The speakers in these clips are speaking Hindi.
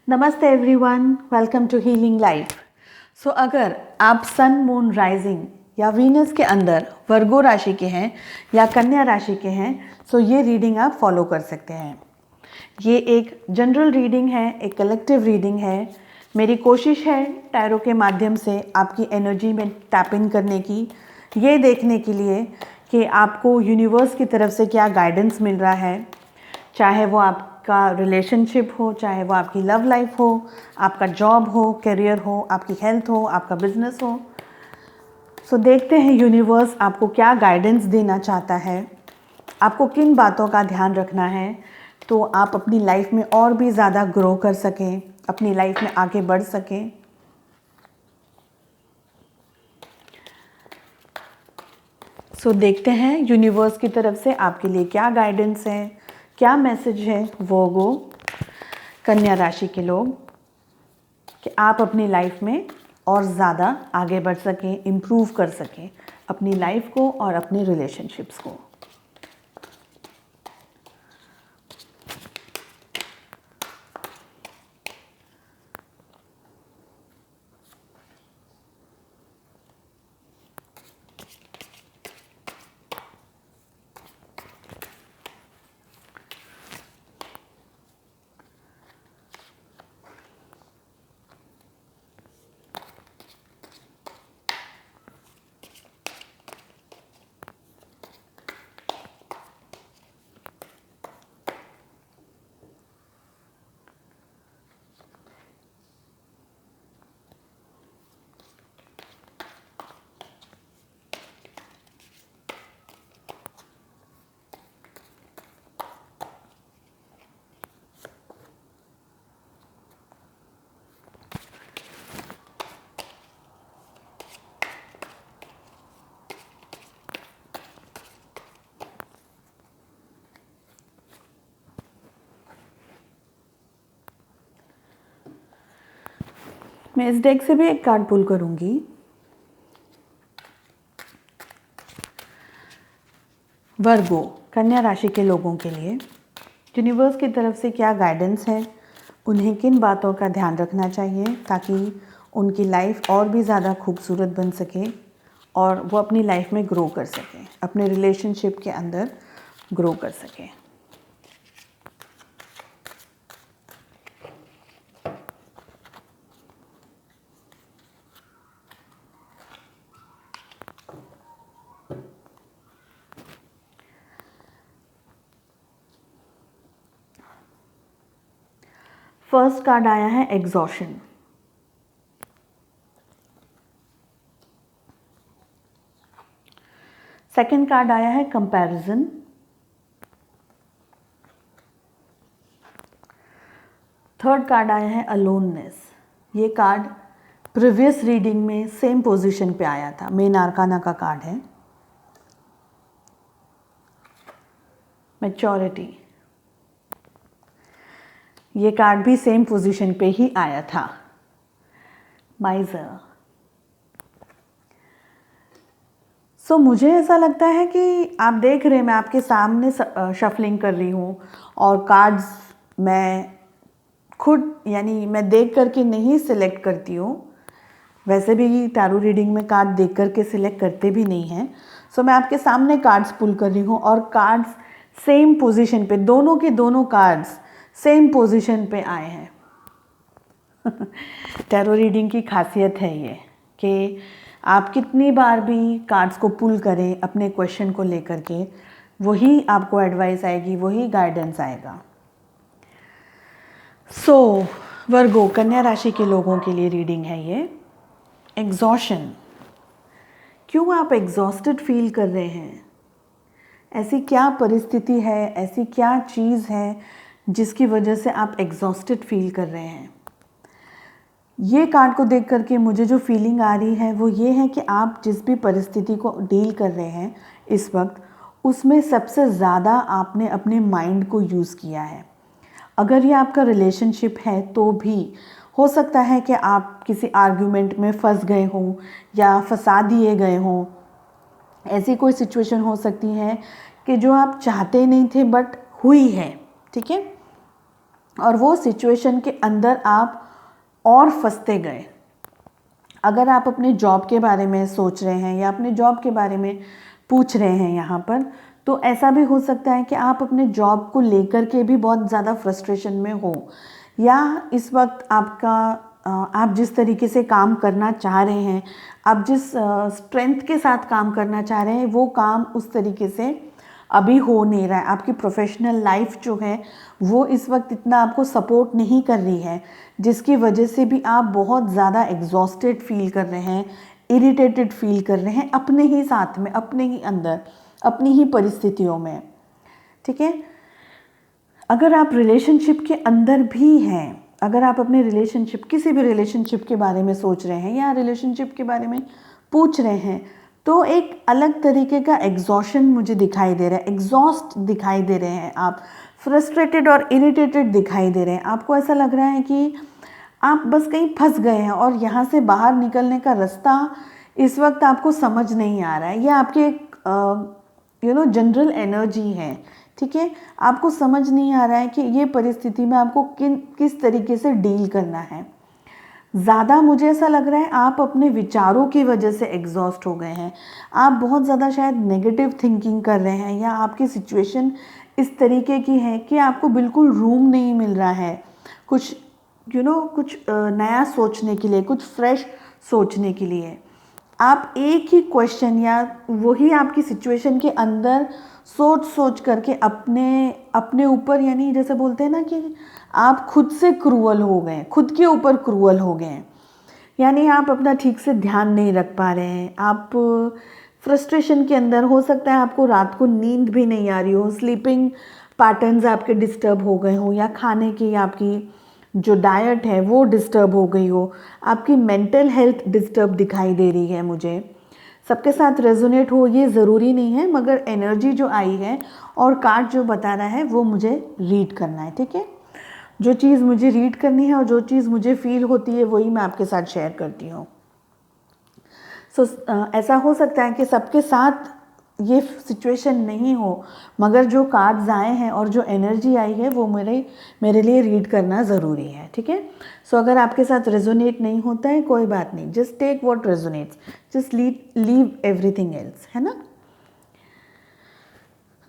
नमस्ते everyone, welcome to healing life. So अगर आप सन मून राइजिंग या वीनस के अंदर वर्गो राशि के हैं या कन्या राशि के हैं, सो ये रीडिंग आप फॉलो कर सकते हैं। ये एक जनरल रीडिंग है, एक कलेक्टिव रीडिंग है। मेरी कोशिश है टैरो के माध्यम से आपकी एनर्जी में टैप इन करने की, ये देखने के लिए कि आपको यूनिवर्स की तरफ से क्या गाइडेंस मिल रहा है, चाहे वो आपका रिलेशनशिप हो, चाहे वो आपकी लव लाइफ हो, आपका जॉब हो, करियर हो, आपकी हेल्थ हो, आपका बिजनेस हो। सो देखते हैं यूनिवर्स आपको क्या गाइडेंस देना चाहता है, आपको किन बातों का ध्यान रखना है तो आप अपनी लाइफ में और भी ज़्यादा ग्रो कर सकें, अपनी लाइफ में आगे बढ़ सकें। सो देखते हैं यूनिवर्स की तरफ से आपके लिए क्या गाइडेंस है, क्या मैसेज है वर्गो कन्या राशि के लोग, कि आप अपनी लाइफ में और ज़्यादा आगे बढ़ सकें, इम्प्रूव कर सकें अपनी लाइफ को और अपने रिलेशनशिप्स को। मैं इस डेक से भी एक कार्ड पुल करूंगी। वर्गो कन्या राशि के लोगों के लिए यूनिवर्स की तरफ से क्या गाइडेंस है, उन्हें किन बातों का ध्यान रखना चाहिए ताकि उनकी लाइफ और भी ज़्यादा खूबसूरत बन सके और वो अपनी लाइफ में ग्रो कर सकें, अपने रिलेशनशिप के अंदर ग्रो कर सकें। फर्स्ट कार्ड आया है एग्जॉशन। सेकंड कार्ड आया है कंपैरिजन। थर्ड कार्ड आया है अलोननेस। ये कार्ड प्रीवियस रीडिंग में सेम पोजीशन पे आया था, मेन आर्काना का कार्ड है। मैच्योरिटी, ये कार्ड भी सेम पोजीशन पे ही आया था। माइजर। सो मुझे ऐसा लगता है कि आप देख रहे हैं मैं आपके सामने शफलिंग कर रही हूँ और कार्ड्स मैं खुद यानी मैं देख करके नहीं सिलेक्ट करती हूँ। वैसे भी टैरो रीडिंग में कार्ड देख करके सिलेक्ट करते भी नहीं हैं। सो मैं आपके सामने कार्ड्स पुल कर रही हूँ और कार्ड्स सेम पोजीशन पे, दोनों के दोनों कार्ड्स सेम पोजीशन पे आए हैं। टैरो रीडिंग की खासियत है ये कि आप कितनी बार भी कार्ड्स को पुल करें अपने क्वेश्चन को लेकर के, वही आपको एडवाइस आएगी, वही गाइडेंस आएगा। सो वर्गो कन्या राशि के लोगों के लिए रीडिंग है ये। एग्जॉशन, क्यों आप एग्जॉस्टेड फील कर रहे हैं? ऐसी क्या परिस्थिति है, ऐसी क्या चीज़ है जिसकी वजह से आप एग्जॉस्टेड फील कर रहे हैं? ये कार्ड को देख करके मुझे जो फीलिंग आ रही है वो ये है कि आप जिस भी परिस्थिति को डील कर रहे हैं इस वक्त, उसमें सबसे ज़्यादा आपने अपने माइंड को यूज़ किया है। अगर ये आपका रिलेशनशिप है तो भी हो सकता है कि आप किसी आर्ग्यूमेंट में फंस गए हों या फंसा दिए गए हों। ऐसी कोई सिचुएशन हो सकती है कि जो आप चाहते नहीं थे बट हुई है, ठीक है। और वो सिचुएशन के अंदर आप और फंसते गए। अगर आप अपने जॉब के बारे में सोच रहे हैं या अपने जॉब के बारे में पूछ रहे हैं यहाँ पर, तो ऐसा भी हो सकता है कि आप अपने जॉब को लेकर के भी बहुत ज़्यादा फ्रस्ट्रेशन में हो, या इस वक्त आप जिस तरीके से काम करना चाह रहे हैं, आप जिस स्ट्रेंथ के साथ काम करना चाह रहे हैं, वो काम उस तरीके से अभी हो नहीं रहा है। आपकी प्रोफेशनल लाइफ जो है वो इस वक्त इतना आपको सपोर्ट नहीं कर रही है, जिसकी वजह से भी आप बहुत ज़्यादा एग्जॉस्टेड फील कर रहे हैं, इरिटेटेड फील कर रहे हैं अपने ही साथ में, अपने ही अंदर, अपनी ही परिस्थितियों में। ठीक है, अगर आप रिलेशनशिप के अंदर भी हैं, अगर आप अपने रिलेशनशिप, किसी भी रिलेशनशिप के बारे में सोच रहे हैं या रिलेशनशिप के बारे में पूछ रहे हैं, तो एक अलग तरीके का एग्जॉशन मुझे दिखाई दे रहा है, एग्जॉस्ट दिखाई दे रहे हैं आप, फ्रस्ट्रेटेड और इरिटेटेड दिखाई दे रहे हैं। आपको ऐसा लग रहा है कि आप बस कहीं फंस गए हैं और यहाँ से बाहर निकलने का रास्ता इस वक्त आपको समझ नहीं आ रहा है। यह आपके जनरल एनर्जी है। ठीक है, आपको समझ नहीं आ रहा है कि ये परिस्थिति में आपको किस तरीके से डील करना है। ज़्यादा मुझे ऐसा लग रहा है आप अपने विचारों की वजह से एग्जॉस्ट हो गए हैं। आप बहुत ज़्यादा शायद नेगेटिव थिंकिंग कर रहे हैं, या आपकी सिचुएशन इस तरीके की है कि आपको बिल्कुल रूम नहीं मिल रहा है कुछ कुछ नया सोचने के लिए, कुछ फ्रेश सोचने के लिए। आप एक ही क्वेश्चन या वही आपकी सिचुएशन के अंदर सोच करके अपने ऊपर, यानी जैसे बोलते हैं ना कि आप खुद से क्रूअल हो गए, खुद के ऊपर क्रूअल हो गए हैं। यानी आप अपना ठीक से ध्यान नहीं रख पा रहे हैं, आप फ्रस्ट्रेशन के अंदर, हो सकता है आपको रात को नींद भी नहीं आ रही हो, स्लीपिंग पैटर्न्स आपके डिस्टर्ब हो गए हो, या खाने की आपकी जो डाइट है वो डिस्टर्ब हो गई हो, आपकी मेंटल हेल्थ डिस्टर्ब दिखाई दे रही है। मुझे सबके साथ रेजोनेट हो ये ज़रूरी नहीं है, मगर एनर्जी जो आई है और कार्ड जो बता रहा है वो मुझे रीड करना है। ठीक है, जो चीज़ मुझे रीड करनी है और जो चीज़ मुझे फील होती है वही मैं आपके साथ शेयर करती हूँ। ऐसा हो सकता है कि सबके साथ ये सिचुएशन नहीं हो, मगर जो कार्ड्स आए हैं और जो एनर्जी आई है वो मेरे लिए रीड करना ज़रूरी है। ठीक है, अगर आपके साथ रेजोनेट नहीं होता है कोई बात नहीं, just take what resonates, just leave everything else, है ना।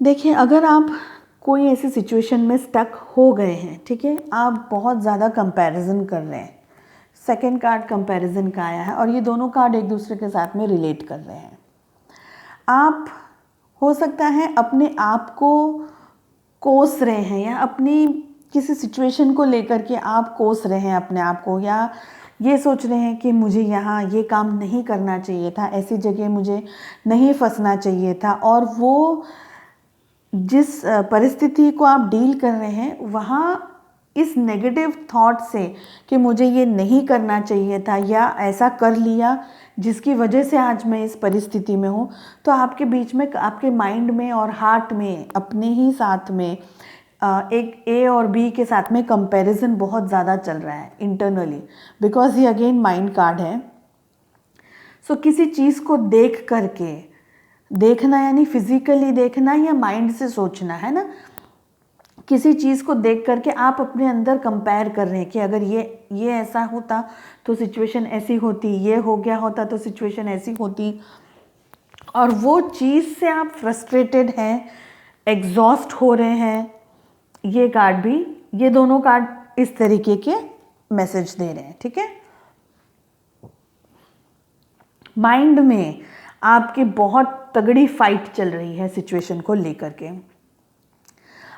देखिए, अगर आप कोई ऐसी सिचुएशन में स्टक हो गए हैं, ठीक है, आप बहुत ज़्यादा कंपैरिजन कर रहे हैं, सेकेंड कार्ड कंपैरिजन का आया है और ये दोनों कार्ड एक दूसरे के साथ में रिलेट कर रहे हैं। आप हो सकता है अपने आप को कोस रहे हैं, या अपनी किसी सिचुएशन को लेकर के आप कोस रहे हैं अपने आप को, या ये सोच रहे हैं कि मुझे यहाँ ये काम नहीं करना चाहिए था, ऐसी जगह मुझे नहीं फंसना चाहिए था, और वो जिस परिस्थिति को आप डील कर रहे हैं वहाँ इस नेगेटिव थॉट से कि मुझे ये नहीं करना चाहिए था या ऐसा कर लिया जिसकी वजह से आज मैं इस परिस्थिति में हूँ, तो आपके बीच में, आपके माइंड में और हार्ट में, अपने ही साथ में एक ए और बी के साथ में कंपैरिजन बहुत ज़्यादा चल रहा है इंटरनली, बिकॉज ये अगेन माइंड कार्ड है। किसी चीज़ को देख करके, देखना यानी फिजिकली देखना या माइंड से सोचना, है ना। किसी चीज़ को देख करके आप अपने अंदर कंपेयर कर रहे हैं कि अगर ये ऐसा होता तो सिचुएशन ऐसी होती, ये हो गया होता तो सिचुएशन ऐसी होती, और वो चीज़ से आप फ्रस्ट्रेटेड हैं, एग्जॉस्ट हो रहे हैं। ये कार्ड भी, ये दोनों कार्ड इस तरीके के मैसेज दे रहे हैं। ठीक है, माइंड में आपकी बहुत तगड़ी फाइट चल रही है सिचुएशन को लेकर के।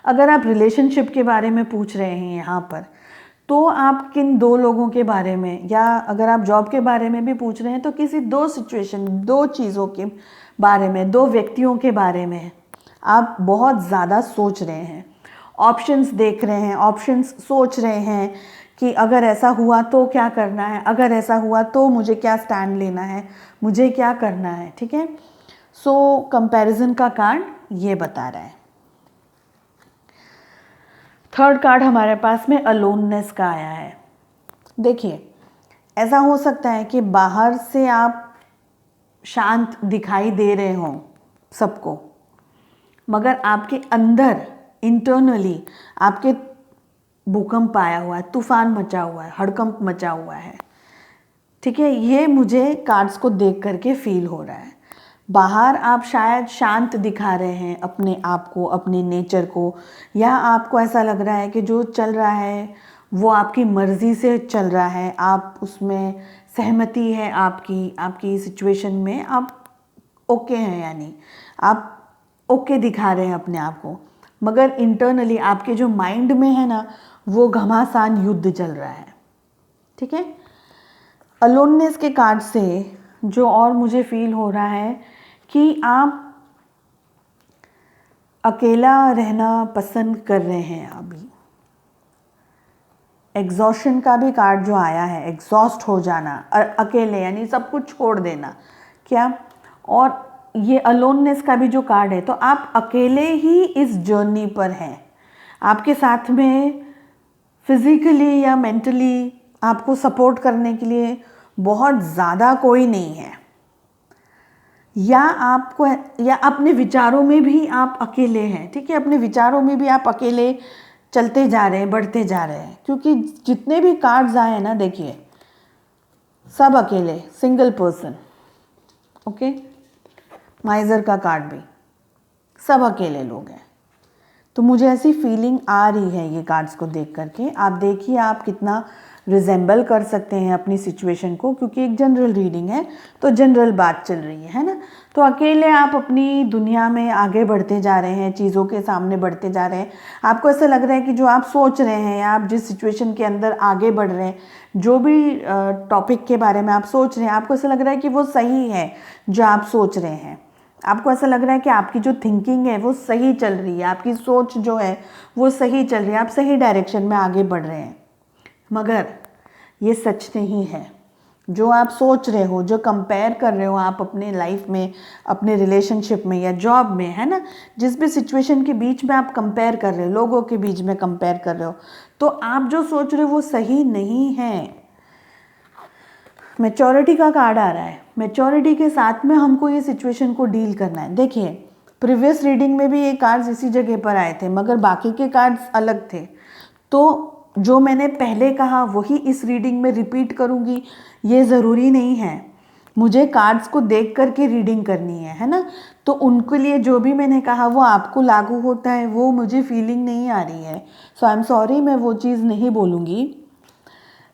अगर आप रिलेशनशिप के बारे में पूछ रहे हैं यहाँ पर, तो आप किन दो लोगों के बारे में, या अगर आप जॉब के बारे में भी पूछ रहे हैं तो किसी दो सिचुएशन, दो चीज़ों के बारे में, दो व्यक्तियों के बारे में आप बहुत ज़्यादा सोच रहे हैं, ऑप्शंस देख रहे हैं, ऑप्शंस सोच रहे हैं कि अगर ऐसा हुआ तो क्या करना है, अगर ऐसा हुआ तो मुझे क्या स्टैंड लेना है, मुझे क्या करना है। ठीक है, कंपैरिजन का कार्ड ये बता रहा है। थर्ड कार्ड हमारे पास में अलोननेस का आया है। देखिए, ऐसा हो सकता है कि बाहर से आप शांत दिखाई दे रहे हों सबको, मगर आपके अंदर इंटरनली आपके भूकंप आया हुआ है, तूफान मचा हुआ है, हड़कंप मचा हुआ है। ठीक है, ये मुझे कार्ड्स को देख करके फील हो रहा है। बाहर आप शायद शांत दिखा रहे हैं अपने आप को, अपने नेचर को, या आपको ऐसा लग रहा है कि जो चल रहा है वो आपकी मर्ज़ी से चल रहा है, आप उसमें सहमति है आपकी सिचुएशन में आप ओके हैं, यानी आप ओके दिखा रहे हैं अपने आप को, मगर इंटरनली आपके जो माइंड में है ना, वो घमासान युद्ध चल रहा है। ठीक है, अलोननेस के कार्ड से जो और मुझे फील हो रहा है कि आप अकेला रहना पसंद कर रहे हैं अभी। एग्जॉशन का भी कार्ड जो आया है, एग्जॉस्ट हो जाना, अकेले यानी सब कुछ छोड़ देना क्या, और ये अलोननेस का भी जो कार्ड है, तो आप अकेले ही इस जर्नी पर हैं। आपके साथ में फिजिकली या मेंटली आपको सपोर्ट करने के लिए बहुत ज़्यादा कोई नहीं है, या आपको, या अपने विचारों में भी आप अकेले हैं। ठीक है, अपने विचारों में भी आप अकेले चलते जा रहे हैं, बढ़ते जा रहे हैं, क्योंकि जितने भी कार्ड्स आए हैं ना, देखिए सब अकेले, सिंगल पर्सन। ओके, माइजर का कार्ड भी, सब अकेले लोग हैं। तो मुझे ऐसी फीलिंग आ रही है ये कार्ड्स को देख करके। आप देखिए आप कितना रिजेंबल कर सकते हैं अपनी सिचुएशन को, क्योंकि एक जनरल रीडिंग है तो जनरल बात चल रही है ना। तो अकेले आप अपनी दुनिया में आगे बढ़ते जा रहे हैं, चीज़ों के सामने बढ़ते जा रहे हैं। आपको ऐसा लग रहा है कि जो आप सोच रहे हैं, आप जिस सिचुएशन के अंदर आगे बढ़ रहे हैं, जो भी टॉपिक के बारे में आप सोच रहे हैं, आपको ऐसा लग रहा है कि वो सही है जो आप सोच रहे हैं। आपको ऐसा लग रहा है कि आपकी जो थिंकिंग है वो सही चल रही है, आपकी सोच जो है वो सही चल रही है, आप सही डायरेक्शन में आगे बढ़ रहे हैं। मगर ये सच नहीं है। जो आप सोच रहे हो, जो कंपेयर कर रहे हो आप अपने लाइफ में, अपने रिलेशनशिप में या जॉब में, है ना, जिस भी सिचुएशन के बीच में आप कंपेयर कर रहे हो, लोगों के बीच में कंपेयर कर रहे हो, तो आप जो सोच रहे हो वो सही नहीं है। मैच्योरिटी का कार्ड आ रहा है। मैच्योरिटी के साथ में हमको ये सिचुएशन को डील करना है। देखिए, प्रीवियस रीडिंग में भी ये कार्ड्स इसी जगह पर आए थे, मगर बाकी के कार्ड्स अलग थे। तो जो मैंने पहले कहा वही इस रीडिंग में रिपीट करूँगी ये ज़रूरी नहीं है। मुझे कार्ड्स को देख करके रीडिंग करनी है ना। तो उनके लिए जो भी मैंने कहा वो आपको लागू होता है, वो मुझे फीलिंग नहीं आ रही है। सो आई एम सॉरी, मैं वो चीज़ नहीं बोलूँगी,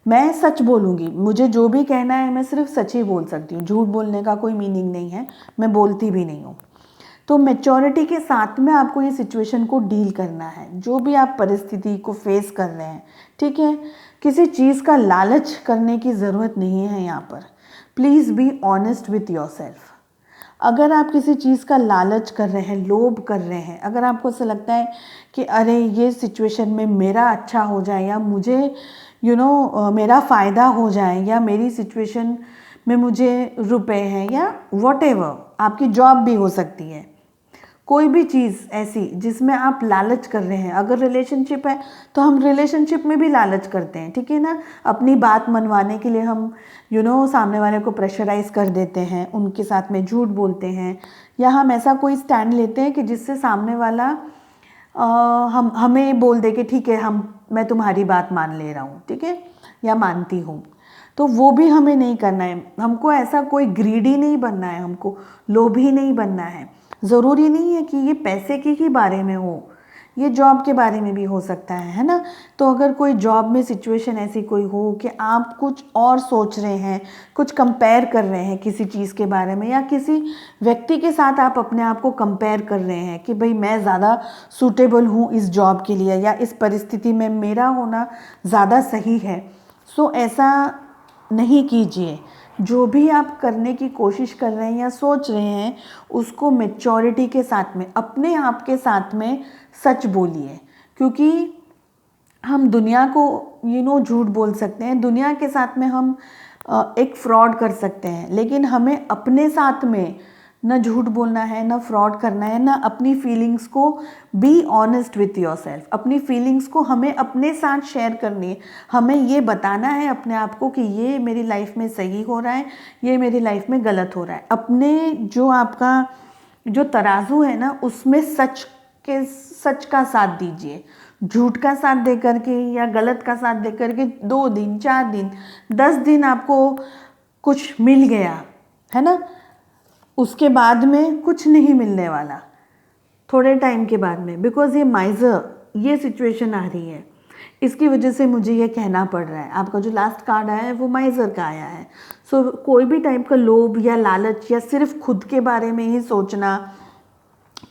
मैं सच बोलूँगी। मुझे जो भी कहना है मैं सिर्फ सच ही बोल सकती हूँ, झूठ बोलने का कोई मीनिंग नहीं है, मैं बोलती भी नहीं हूँ। तो मैच्योरिटी के साथ में आपको ये सिचुएशन को डील करना है, जो भी आप परिस्थिति को फेस कर रहे हैं। ठीक है, किसी चीज़ का लालच करने की ज़रूरत नहीं है यहाँ पर। Please be honest with yourself. अगर आप किसी चीज़ का लालच कर रहे हैं, लोभ कर रहे हैं, अगर आपको ऐसा लगता है कि अरे ये सिचुएशन में मेरा अच्छा हो जाए, या मुझे मेरा फ़ायदा हो जाए, या मेरी सिचुएशन में मुझे रुपए हैं, या व्हाटएवर, आपकी जॉब भी हो सकती है, कोई भी चीज़ ऐसी जिसमें आप लालच कर रहे हैं। अगर रिलेशनशिप है तो हम रिलेशनशिप में भी लालच करते हैं, ठीक है ना। अपनी बात मनवाने के लिए हम सामने वाले को प्रेशराइज़ कर देते हैं, उनके साथ में झूठ बोलते हैं, या हम ऐसा कोई स्टैंड लेते हैं कि जिससे सामने वाला हम हमें बोल दे कि ठीक है, मैं तुम्हारी बात मान ले रहा हूँ, ठीक है, या मानती हूँ। तो वो भी हमें नहीं करना है। हमको ऐसा कोई ग्रीडी नहीं बनना है, हमको लोभी नहीं बनना है। ज़रूरी नहीं है कि ये पैसे के ही बारे में हो, ये जॉब के बारे में भी हो सकता है ना। तो अगर कोई जॉब में सिचुएशन ऐसी कोई हो कि आप कुछ और सोच रहे हैं, कुछ कंपेयर कर रहे हैं किसी चीज़ के बारे में, या किसी व्यक्ति के साथ आप अपने आप को कंपेयर कर रहे हैं कि भाई मैं ज़्यादा सूटेबल हूँ इस जॉब के लिए, या इस परिस्थिति में मेरा होना ज़्यादा सही है, सो ऐसा नहीं कीजिए। जो भी आप करने की कोशिश कर रहे हैं या सोच रहे हैं, उसको मैच्योरिटी के साथ में, अपने आप के साथ में सच बोलिए। क्योंकि हम दुनिया को झूठ बोल सकते हैं, दुनिया के साथ में हम एक फ्रॉड कर सकते हैं, लेकिन हमें अपने साथ में ना झूठ बोलना है, ना फ्रॉड करना है, ना अपनी फीलिंग्स को बी ऑनेस्ट विथ योरसेल्फ। अपनी फीलिंग्स को हमें अपने साथ शेयर करनी है। हमें ये बताना है अपने आप को कि ये मेरी लाइफ में सही हो रहा है, ये मेरी लाइफ में गलत हो रहा है। अपने जो आपका जो तराजू है ना, उसमें सच का साथ दीजिए। झूठ का साथ दे करके या गलत का साथ दे करके 2 दिन 4 दिन 10 दिन आपको कुछ मिल गया है ना, उसके बाद में कुछ नहीं मिलने वाला थोड़े टाइम के बाद में, बिकॉज ये माइजर ये सिचुएशन आ रही है, इसकी वजह से मुझे ये कहना पड़ रहा है। आपका जो लास्ट कार्ड आया है वो माइजर का आया है। सो कोई भी टाइप का लोभ या लालच या सिर्फ खुद के बारे में ही सोचना,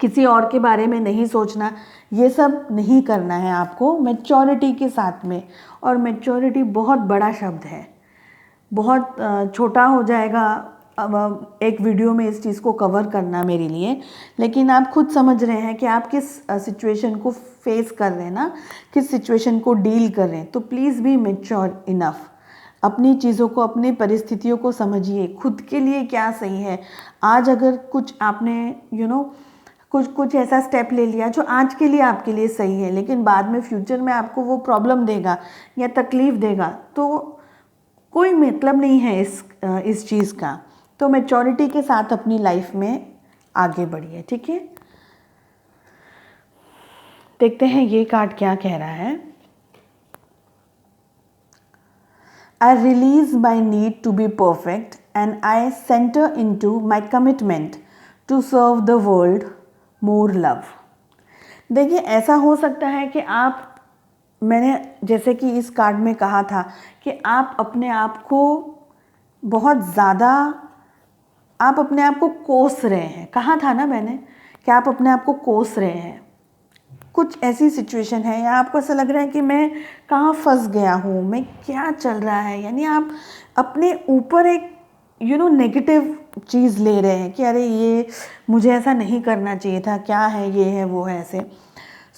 किसी और के बारे में नहीं सोचना, ये सब नहीं करना है आपको मैच्योरिटी के साथ में। और मैच्योरिटी बहुत बड़ा शब्द है, बहुत छोटा हो जाएगा अब एक वीडियो में इस चीज़ को कवर करना मेरे लिए, लेकिन आप खुद समझ रहे हैं कि आप किस सिचुएशन को फेस कर रहे हैं ना, किस सिचुएशन को डील कर रहे हैं। तो प्लीज़ बी मैच्योर इनफ, अपनी चीज़ों को, अपनी परिस्थितियों को समझिए, खुद के लिए क्या सही है। आज अगर कुछ आपने कुछ ऐसा स्टेप ले लिया जो आज के लिए आपके लिए सही है, लेकिन बाद में फ्यूचर में आपको वो प्रॉब्लम देगा या तकलीफ़ देगा, तो कोई मतलब नहीं है इस चीज़ का। तो मैच्योरिटी के साथ अपनी लाइफ में आगे बढ़िए, ठीक है। देखते हैं ये कार्ड क्या कह रहा है। I release my need to be perfect and I center into my commitment to serve the world more love। देखिए ऐसा हो सकता है कि मैंने जैसे कि इस कार्ड में कहा था कि आप अपने आप को बहुत ज़्यादा, आप अपने आप को कोस रहे हैं, कहा था ना मैंने कि आप अपने आप को कोस रहे हैं। कुछ ऐसी सिचुएशन है या आपको ऐसा लग रहा है कि मैं कहाँ फंस गया हूँ, मैं क्या चल रहा है, यानी आप अपने ऊपर एक नेगेटिव चीज़ ले रहे हैं कि अरे ये मुझे ऐसा नहीं करना चाहिए था, क्या है, ये है, वो है, ऐसे।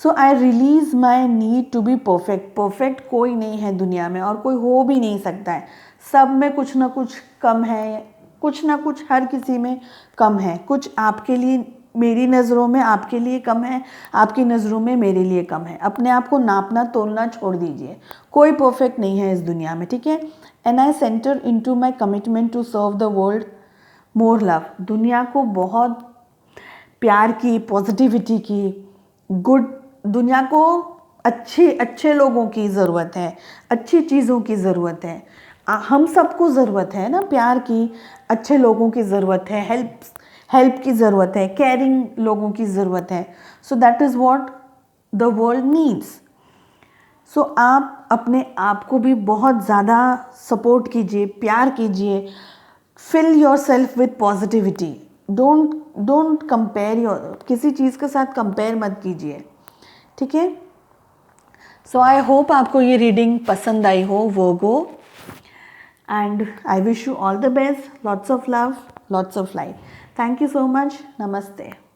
So I release my need to be perfect. Perfect कोई नहीं है दुनिया में और कोई हो भी नहीं सकता है। सब में कुछ ना कुछ कम है, कुछ ना कुछ हर किसी में कम है। कुछ आपके लिए, मेरी नज़रों में आपके लिए कम है, आपकी नज़रों में मेरे लिए कम है। अपने आप को नापना तोलना छोड़ दीजिए, कोई परफेक्ट नहीं है इस दुनिया में, ठीक है। And I centre into my commitment to serve the world more love. दुनिया को बहुत प्यार की, पॉजिटिविटी की, दुनिया को अच्छे लोगों की ज़रूरत है, अच्छी चीज़ों की ज़रूरत है। हम सबको ज़रूरत है ना प्यार की, अच्छे लोगों की ज़रूरत है, हेल्प की ज़रूरत है, केयरिंग लोगों की ज़रूरत है। So that is what the world needs. So आप अपने आप को भी बहुत ज़्यादा सपोर्ट कीजिए, प्यार कीजिए, fill yourself with positivity. Don't compare किसी चीज़ के साथ कंपेयर मत कीजिए, ठीक है। सो आई होप आपको ये रीडिंग पसंद आई हो, Virgo, and I wish you all the best, lots of love, lots of light. Thank you so much, नमस्ते।